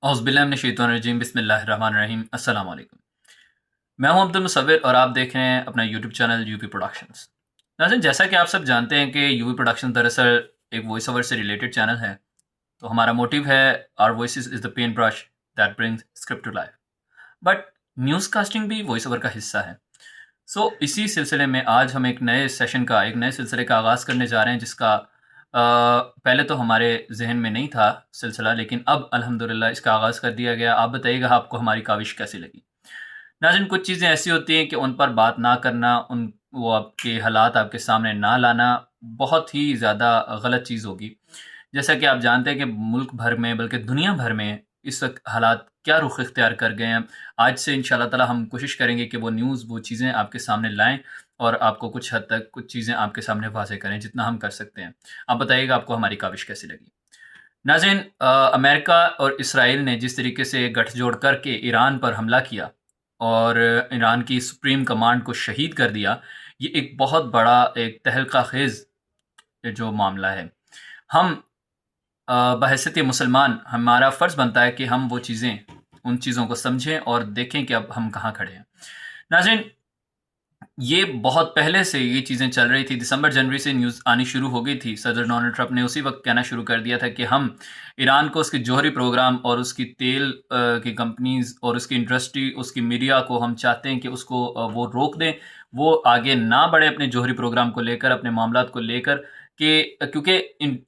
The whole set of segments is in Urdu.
اعوذ باللہ من الشیطان الرجیم بسم اللہ الرحمن الرحیم السلام علیکم۔ میں ہوں عبد المصور اور آپ دیکھ رہے ہیں اپنا YouTube channel U P productions. ناظرین، جیسا کہ آپ سب جانتے ہیں کہ یو پی پروڈکشن دراصل ایک وائس اوور سے ریلیٹڈ چینل ہے، تو ہمارا موٹیو ہے our voices is the pen brush that brings script to life, but news casting بھی وائس اوور کا حصہ ہے۔ اسی سلسلے میں آج ہم ایک نئے سیشن کا ایک نئے سلسلے کا آغاز کرنے جا رہے ہیں، جس کا پہلے تو ہمارے ذہن میں نہیں تھا سلسلہ، لیکن اب الحمدللہ اس کا آغاز کر دیا گیا۔ آپ بتائیے گا آپ کو ہماری کاوش کیسی لگی؟ ناظرین، کچھ چیزیں ایسی ہوتی ہیں کہ ان پر بات نہ کرنا، وہ آپ کے حالات آپ کے سامنے نہ لانا بہت ہی زیادہ غلط چیز ہوگی۔ جیسا کہ آپ جانتے ہیں کہ ملک بھر میں بلکہ دنیا بھر میں اس وقت حالات کیا رخ اختیار کر گئے ہیں۔ آج سے انشاءاللہ تعالی ہم کوشش کریں گے کہ وہ نیوز، وہ چیزیں آپ کے سامنے لائیں اور آپ کو کچھ حد تک کچھ چیزیں آپ کے سامنے واضح کریں جتنا ہم کر سکتے ہیں۔ آپ بتائیے گا آپ کو ہماری کاوش کیسی لگی؟ ناظرین، امریکہ اور اسرائیل نے جس طریقے سے گٹھ جوڑ کر کے ایران پر حملہ کیا اور ایران کی سپریم کمانڈ کو شہید کر دیا، یہ ایک بہت بڑا ایک تہلکہ خیز جو معاملہ ہے۔ ہم بحیثیت مسلمان ہمارا فرض بنتا ہے کہ ہم وہ چیزیں، ان چیزوں کو سمجھیں اور دیکھیں کہ اب ہم کہاں کھڑے ہیں۔ ناظرین، یہ بہت پہلے سے یہ چیزیں چل رہی تھی، دسمبر جنوری سے نیوز آنی شروع ہو گئی تھی۔ صدر ڈونلڈ ٹرمپ نے اسی وقت کہنا شروع کر دیا تھا کہ ہم ایران کو اس کے جوہری پروگرام اور اس کی تیل کی کمپنیز اور اس کی انڈسٹری، اس کی میڈیا کو ہم چاہتے ہیں کہ اس کو وہ روک دیں، وہ آگے نہ بڑھے اپنے جوہری پروگرام کو لے کر، اپنے معاملات کو لے کر، کیونکہ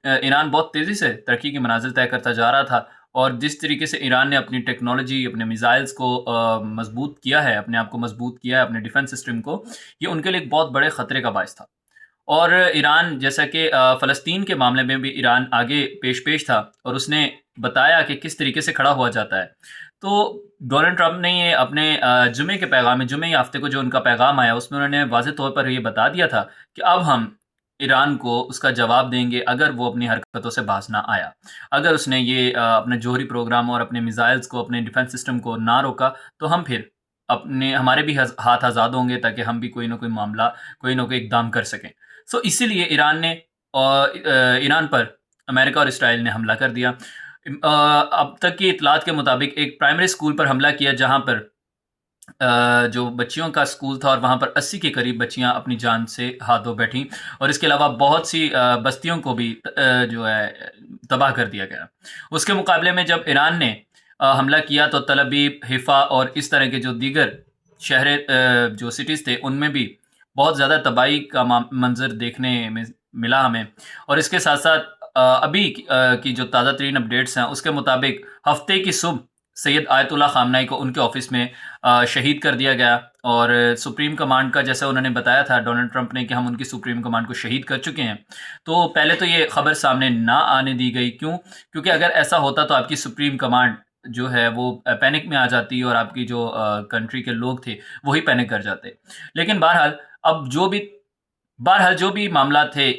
ایران بہت تیزی سے ترقی کے منازل طے کرتا جا رہا تھا، اور جس طریقے سے ایران نے اپنی ٹیکنالوجی، اپنے میزائلز کو مضبوط کیا ہے، اپنے آپ کو مضبوط کیا ہے، اپنے ڈیفنس سسٹم کو، یہ ان کے لیے ایک بہت بڑے خطرے کا باعث تھا۔ اور ایران، جیسا کہ فلسطین کے معاملے میں بھی ایران آگے پیش تھا اور اس نے بتایا کہ کس طریقے سے کھڑا ہوا جاتا ہے۔ تو ڈونلڈ ٹرمپ نے یہ اپنے جمعے کے پیغام میں، جمعے ہفتے کو جو ان کا پیغام آیا، اس میں انہوں نے واضح طور پر یہ بتا دیا تھا کہ اب ہم ایران کو اس کا جواب دیں گے اگر وہ اپنی حرکتوں سے باز نہ آیا، اگر اس نے یہ اپنا جوہری پروگرام اور اپنے میزائلز کو، اپنے ڈیفنس سسٹم کو نہ روکا، تو ہم پھر ہمارے بھی ہاتھ آزاد ہوں گے تاکہ ہم بھی کوئی نہ کوئی معاملہ، کوئی نہ کوئی اقدام کر سکیں۔ اسی لیے ایران پر امریکہ اور اسرائیل نے حملہ کر دیا۔ اب تک کی اطلاعات کے مطابق ایک پرائمری اسکول پر حملہ کیا، جہاں پر جو بچیوں کا اسکول تھا، اور وہاں پر 80 کے قریب بچیاں اپنی جان سے ہاتھ دھو بیٹھیں، اور اس کے علاوہ بہت سی بستیوں کو بھی جو ہے تباہ کر دیا گیا۔ اس کے مقابلے میں جب ایران نے حملہ کیا تو تل ابیب، حیفا اور اس طرح کے جو دیگر شہر، جو سٹیز تھے، ان میں بھی بہت زیادہ تباہی کا منظر دیکھنے میں ملا ہمیں۔ اور اس کے ساتھ ساتھ ابھی کی جو تازہ ترین اپڈیٹس ہیں، اس کے مطابق ہفتے کی صبح سید آیت اللہ خامنہ ای کو ان کے آفس میں شہید کر دیا گیا، اور سپریم کمانڈ کا، جیسا انہوں نے بتایا تھا ڈونلڈ ٹرمپ نے کہ ہم ان کی سپریم کمانڈ کو شہید کر چکے ہیں، تو پہلے تو یہ خبر سامنے نہ آنے دی گئی۔ کیونکہ اگر ایسا ہوتا تو آپ کی سپریم کمانڈ جو ہے وہ پینک میں آ جاتی، اور آپ کی جو کنٹری کے لوگ تھے وہی پینک کر جاتے۔ لیکن بہرحال اب جو بھی معاملات تھے،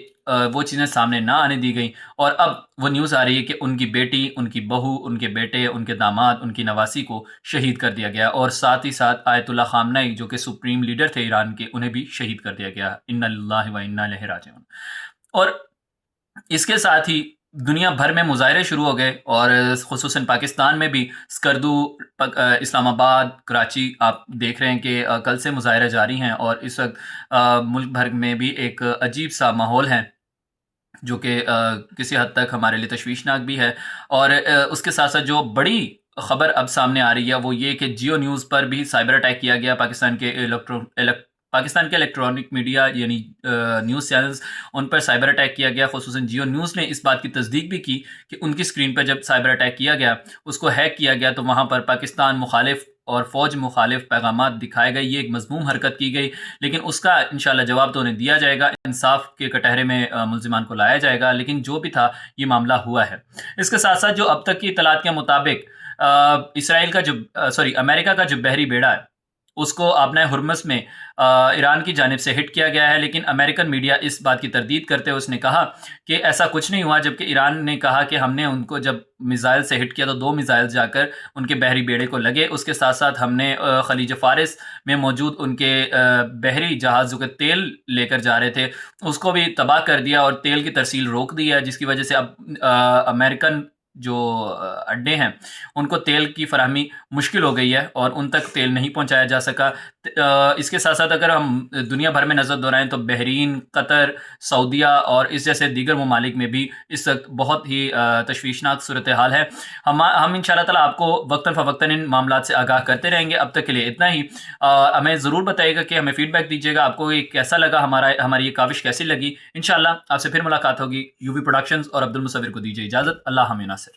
وہ چیزیں سامنے نہ آنے دی گئیں، اور اب وہ نیوز آ رہی ہے کہ ان کی بیٹی، ان کی بہو، ان کے بیٹے، ان کے داماد، ان کی نواسی کو شہید کر دیا گیا، اور ساتھ ہی ساتھ آیت اللہ خامنہ ای جو کہ سپریم لیڈر تھے ایران کے، انہیں بھی شہید کر دیا گیا۔ انا للہ و انا الیہ راجعون۔ اور اس کے ساتھ ہی دنیا بھر میں مظاہرے شروع ہو گئے، اور خصوصاً پاکستان میں بھی اسکردو، اسلام آباد، کراچی، آپ دیکھ رہے ہیں کہ کل سے مظاہرے جاری ہیں، اور اس وقت ملک بھر میں بھی ایک عجیب سا ماحول ہے جو کہ کسی حد تک ہمارے لیے تشویشناک بھی ہے۔ اور اس کے ساتھ ساتھ جو بڑی خبر اب سامنے آ رہی ہے وہ یہ کہ جیو نیوز پر بھی سائبر اٹیک کیا گیا۔ پاکستان کے الیکٹرانک میڈیا یعنی نیوز چینلز، ان پر سائبر اٹیک کیا گیا۔ خصوصاً جیو نیوز نے اس بات کی تصدیق بھی کی کہ ان کی اسکرین پر جب سائبر اٹیک کیا گیا، اس کو ہیک کیا گیا، تو وہاں پر پاکستان مخالف اور فوج مخالف پیغامات دکھائے گئے۔ یہ ایک مذموم حرکت کی گئی، لیکن اس کا انشاءاللہ جواب تو انہیں دیا جائے گا، انصاف کے کٹہرے میں ملزمان کو لایا جائے گا۔ لیکن جو بھی تھا، یہ معاملہ ہوا ہے۔ اس کے ساتھ ساتھ جو اب تک کی اطلاعات کے مطابق امریکہ کا جو بحری بیڑا ہے، اس کو آبنائے ہرمز میں ایران کی جانب سے ہٹ کیا گیا ہے، لیکن امریکن میڈیا اس بات کی تردید کرتے ہوئے اس نے کہا کہ ایسا کچھ نہیں ہوا، جبکہ ایران نے کہا کہ ہم نے ان کو جب میزائل سے ہٹ کیا تو 2 میزائل جا کر ان کے بحری بیڑے کو لگے۔ اس کے ساتھ ساتھ ہم نے خلیج فارس میں موجود ان کے بحری جہاز جو کہ تیل لے کر جا رہے تھے، اس کو بھی تباہ کر دیا اور تیل کی ترسیل روک دی ہے، جس کی وجہ سے اب امریکن جو اڈے ہیں ان کو تیل کی فراہمی مشکل ہو گئی ہے اور ان تک تیل نہیں پہنچایا جا سکا۔ اس کے ساتھ ساتھ اگر ہم دنیا بھر میں نظر دورائیں تو بحرین، قطر، سعودیہ اور اس جیسے دیگر ممالک میں بھی اس وقت بہت ہی تشویشناک صورتحال ہے۔ ہم ان شاء اللہ تعالیٰ آپ کو وقتاً فوقتاً ان معاملات سے آگاہ کرتے رہیں گے۔ اب تک کے لیے اتنا ہی۔ ہمیں ضرور بتائیے گا کہ ہمیں فیڈ بیک دیجیے گا، آپ کو یہ کیسا لگا، ہماری یہ کاوش کیسی لگی۔ انشاءاللہ آپ سے پھر ملاقات ہوگی۔ یووی پروڈکشنز اور عبد المصور کو دیجیے اجازت۔ اللہ حافظ۔